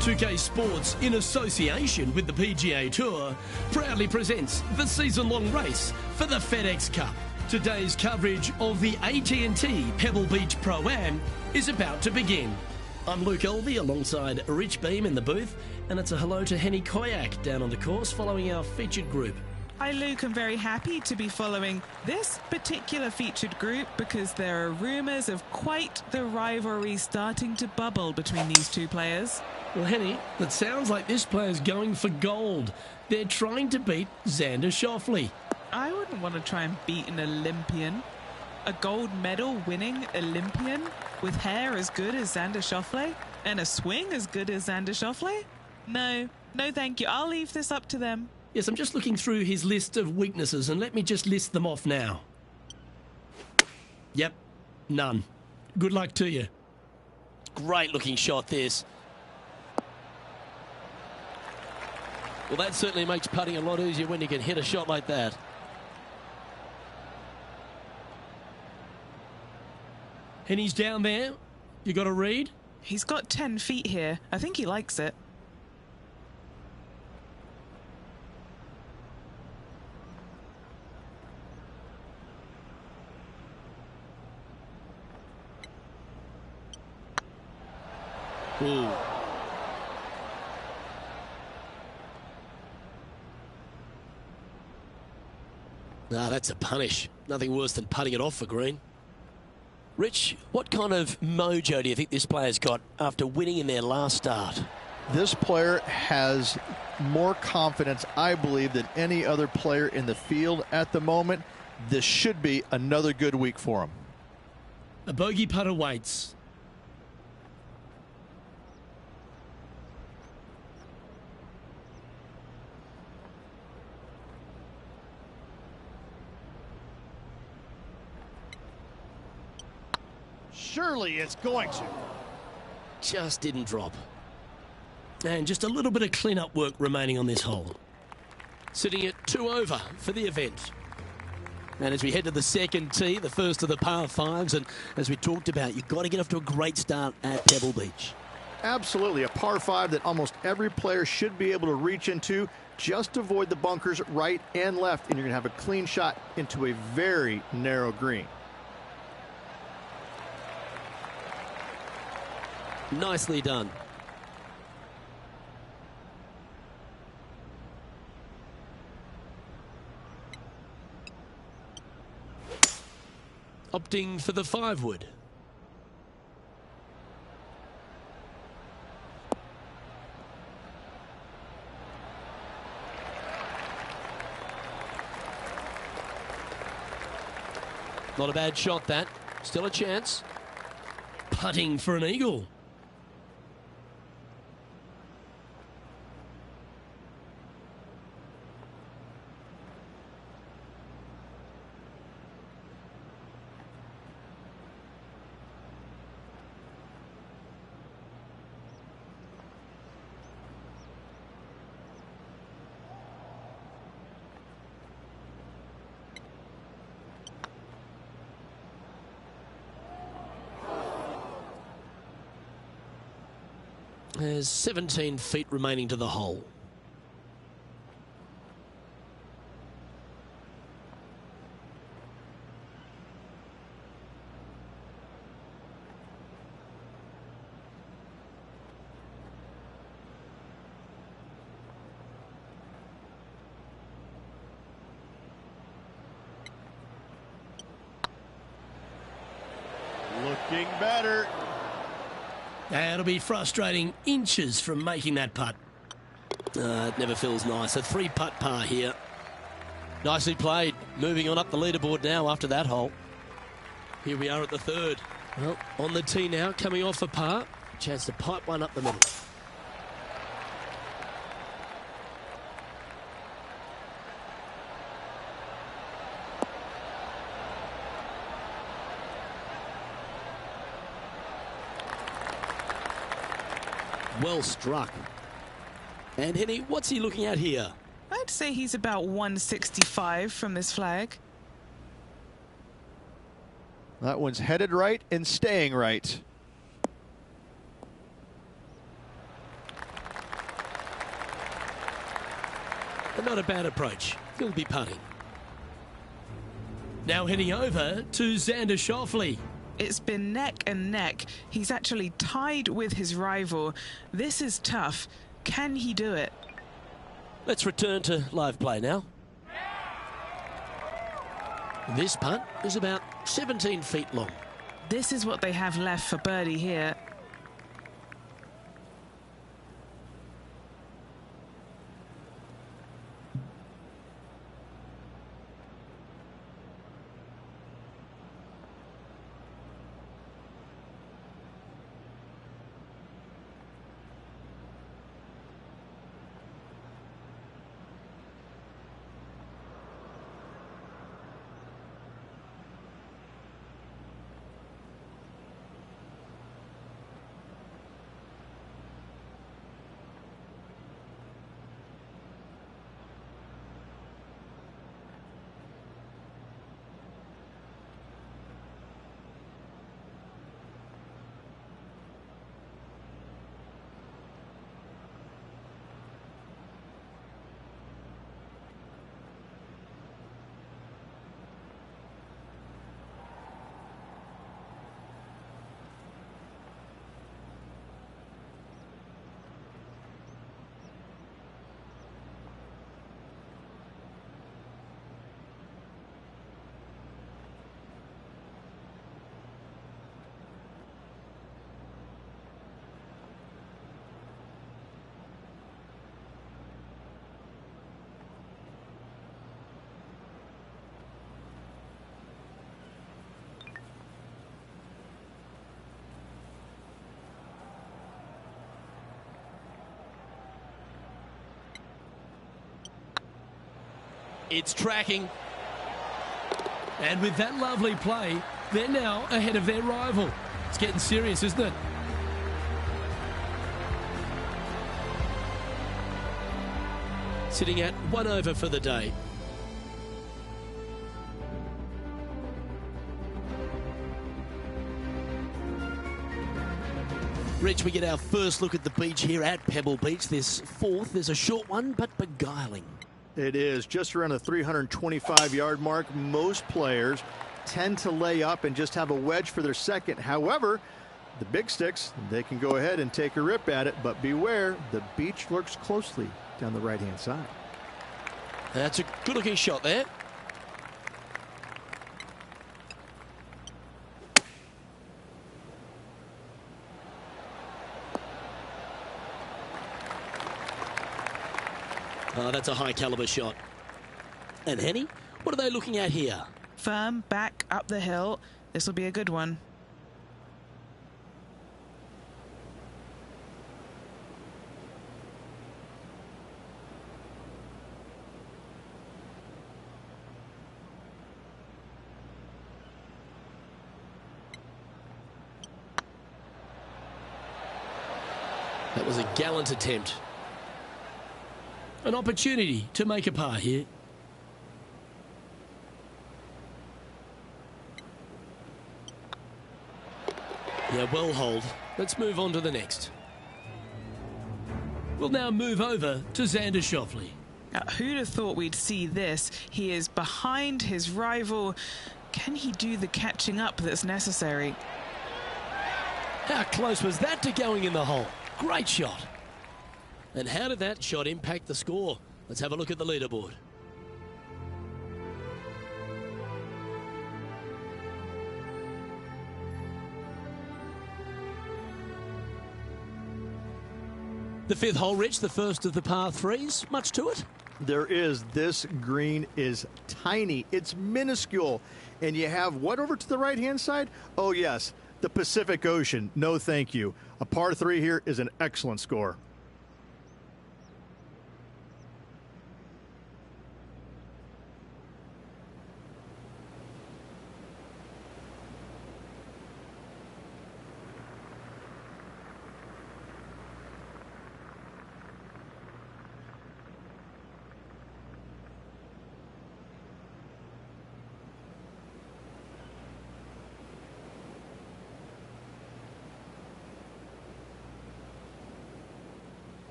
2K Sports, in association with the PGA Tour, proudly presents the season-long race for the FedEx Cup. Today's coverage of the AT&T Pebble Beach Pro-Am is about to begin. I'm Luke Elvey alongside Rich Beam in the booth, and it's a hello to Henny Koyak down on the course following our featured group. Hi Luke, I'm very happy to be following this particular featured group because there are rumours of quite the rivalry starting to bubble between these two players. Well, Henny, it sounds like this player's going for gold. They're trying to beat Xander Schauffele. I wouldn't want to try and beat an Olympian. A gold medal winning Olympian with hair as good as Xander Schauffele and a swing as good as Xander Schauffele? No thank you. I'll leave this up to them. Yes, I'm just looking through his list of weaknesses, and let me just list them off now. Yep, none. Good luck to you. Great looking shot, this. Well, that certainly makes putting a lot easier when you can hit a shot like that. And he's down there. You got a read? He's got 10 feet here. I think he likes it. Ooh. Nah, that's a punish. Nothing worse than putting it off for green. Rich, what kind of mojo do you think this player's got after winning in their last start? This player has more confidence, I believe, than any other player in the field at the moment. This should be another good week for him. A bogey putt awaits. Surely it's going to. Just didn't drop. And just a little bit of clean-up work remaining on this hole. Sitting at 2 over for the event. And as we head to the second tee, the first of the par fives, and as we talked about, you've got to get off to a great start at Pebble Beach. Absolutely, a par 5 that almost every player should be able to reach into. Just avoid the bunkers right and left, and you're going to have a clean shot into a very narrow green. Nicely done. Opting for the 5-wood. Not a bad shot, that. Still a chance. Putting for an eagle. There's 17 feet remaining to the hole. Looking better. That'll be frustrating, inches from making that putt. It never feels nice. A 3-putt par here. Nicely played. Moving on up the leaderboard now after that hole. Here we are at the 3rd. Well, on the tee now, coming off a par. Chance to pipe one up the middle. Well struck. And Henny, what's he looking at here? I'd say he's about 165 from this flag. That one's headed right and staying right. And not a bad approach. He'll be putting. Now heading over to Xander Schauffele. It's been neck and neck. He's actually tied with his rival. This is tough. Can he do it? Let's return to live play now. This putt is about 17 feet long. This is what they have left for birdie here. It's tracking. And with that lovely play, they're now ahead of their rival. It's getting serious, isn't it? Sitting at 1 over for the day. Rich, we get our first look at the beach here at Pebble Beach. This fourth is a short one, but beguiling. It is just around the 325-yard mark. Most players tend to lay up and just have a wedge for their second. However, the big sticks, they can go ahead and take a rip at it, but beware, the beach lurks closely down the right-hand side. That's a good-looking shot there. Oh, that's a high-caliber shot. And Henny, what are they looking at here? Firm, back, up the hill. This will be a good one. That was a gallant attempt. An opportunity to make a par here. Yeah, well holed. Let's move on to the next. We'll now move over to Xander Schauffele. Who'd have thought we'd see this? He is behind his rival. Can he do the catching up that's necessary? How close was that to going in the hole? Great shot. And how did that shot impact the score? Let's have a look at the leaderboard. The fifth hole, Rich, the first of the par threes. Much to it? There is. This green is tiny. It's minuscule. And you have what over to the right-hand side? Oh, yes, the Pacific Ocean. No, thank you. A par three here is an excellent score.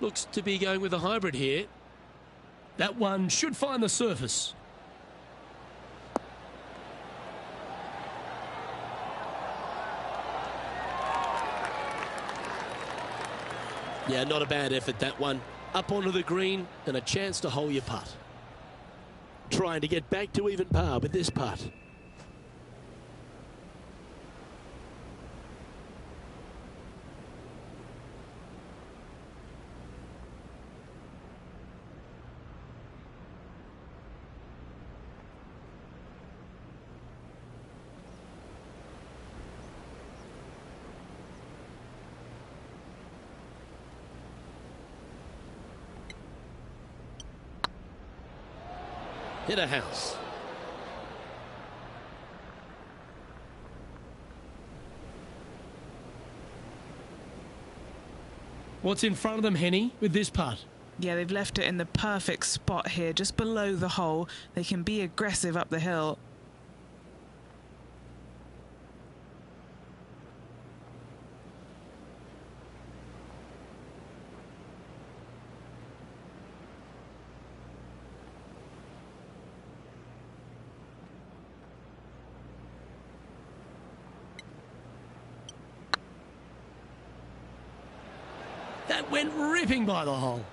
Looks to be going with a hybrid here. That one should find the surface. Yeah, not a bad effort, that one. Up onto the green and a chance to hole your putt. Trying to get back to even par with this putt. Hit a house. What's in front of them, Henny, with this putt? Yeah, they've left it in the perfect spot here, just below the hole. They can be aggressive up the hill. That went ripping by the hole.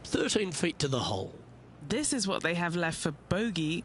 13 feet to the hole. This is what they have left for bogey.